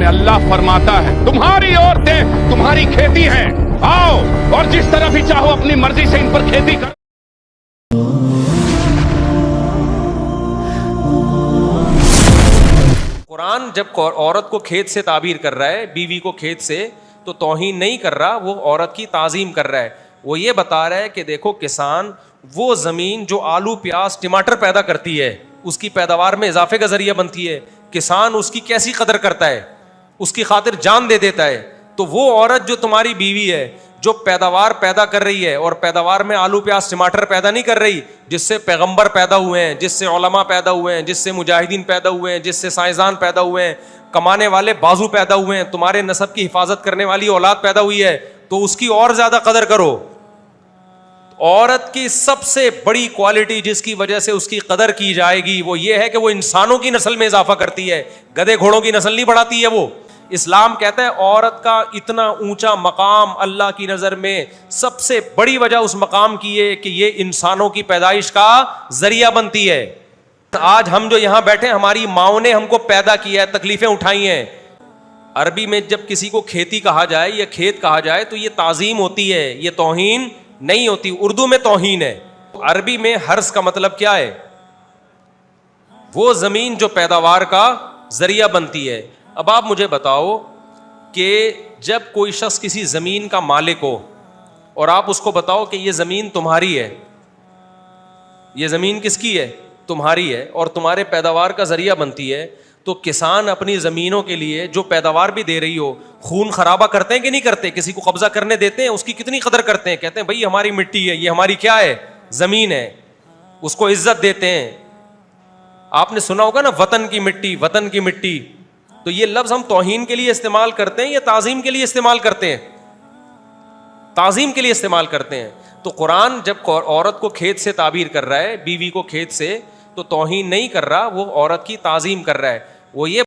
میں اللہ فرماتا ہے تمہاری عورتیں تمہاری کھیتی ہیں، آؤ اور جس طرح بھی چاہو اپنی مرضی سے ان پر کھیتی کرو۔ قرآن جب عورت کو کھیت سے تعبیر کر رہا ہے، بیوی کو کھیت سے، تو توہین نہیں کر رہا، وہ عورت کی تعظیم کر رہا ہے۔ وہ یہ بتا رہا ہے کہ دیکھو کسان وہ زمین جو آلو پیاز ٹماٹر پیدا کرتی ہے، اس کی پیداوار میں اضافے کا ذریعہ بنتی ہے، کسان اس کی کیسی قدر کرتا ہے، اس کی خاطر جان دے دیتا ہے۔ تو وہ عورت جو تمہاری بیوی ہے، جو پیداوار پیدا کر رہی ہے، اور پیداوار میں آلو پیاز ٹماٹر پیدا نہیں کر رہی، جس سے پیغمبر پیدا ہوئے ہیں، جس سے علماء پیدا ہوئے ہیں، جس سے مجاہدین پیدا ہوئے ہیں، جس سے سائنسدان پیدا ہوئے ہیں، کمانے والے بازو پیدا ہوئے ہیں، تمہارے نسب کی حفاظت کرنے والی اولاد پیدا ہوئی ہے، تو اس کی اور زیادہ قدر کرو۔ عورت کی سب سے بڑی کوالٹی جس کی وجہ سے اس کی قدر کی جائے گی وہ یہ ہے کہ وہ انسانوں کی نسل میں اضافہ کرتی ہے، گدھے گھوڑوں کی نسل نہیں بڑھاتی ہے۔ وہ اسلام کہتا ہے عورت کا اتنا اونچا مقام اللہ کی نظر میں سب سے بڑی وجہ اس مقام کی ہے کہ یہ انسانوں کی پیدائش کا ذریعہ بنتی ہے۔ آج ہم جو یہاں بیٹھے، ہماری ماؤں نے ہم کو پیدا کیا ہے، تکلیفیں اٹھائی ہیں۔ عربی میں جب کسی کو کھیتی کہا جائے یا کھیت کہا جائے تو یہ تعظیم ہوتی ہے، یہ توہین نہیں ہوتی۔ اردو میں توہین ہے، عربی میں حرث کا مطلب کیا ہے؟ وہ زمین جو پیداوار کا ذریعہ بنتی ہے۔ اب آپ مجھے بتاؤ کہ جب کوئی شخص کسی زمین کا مالک ہو اور آپ اس کو بتاؤ کہ یہ زمین تمہاری ہے، یہ زمین کس کی ہے؟ تمہاری ہے، اور تمہارے پیداوار کا ذریعہ بنتی ہے، تو کسان اپنی زمینوں کے لیے جو پیداوار بھی دے رہی ہو، خون خرابہ کرتے ہیں کہ نہیں کرتے؟ کسی کو قبضہ کرنے دیتے ہیں؟ اس کی کتنی قدر کرتے ہیں؟ کہتے ہیں بھائی ہماری مٹی ہے، یہ ہماری کیا ہے؟ زمین ہے، اس کو عزت دیتے ہیں۔ آپ نے سنا ہوگا نا وطن کی مٹی، وطن کی مٹی، تو یہ لفظ ہم توہین کے لیے استعمال کرتے ہیں یا تعظیم کے لیے استعمال کرتے ہیں؟ تعظیم کے لیے استعمال کرتے ہیں۔ تو قرآن جب عورت کو کھیت سے تعبیر کر رہا ہے، بیوی کو کھیت سے، تو توہین نہیں کر رہا، وہ عورت کی تعظیم کر رہا ہے۔ وہ یہ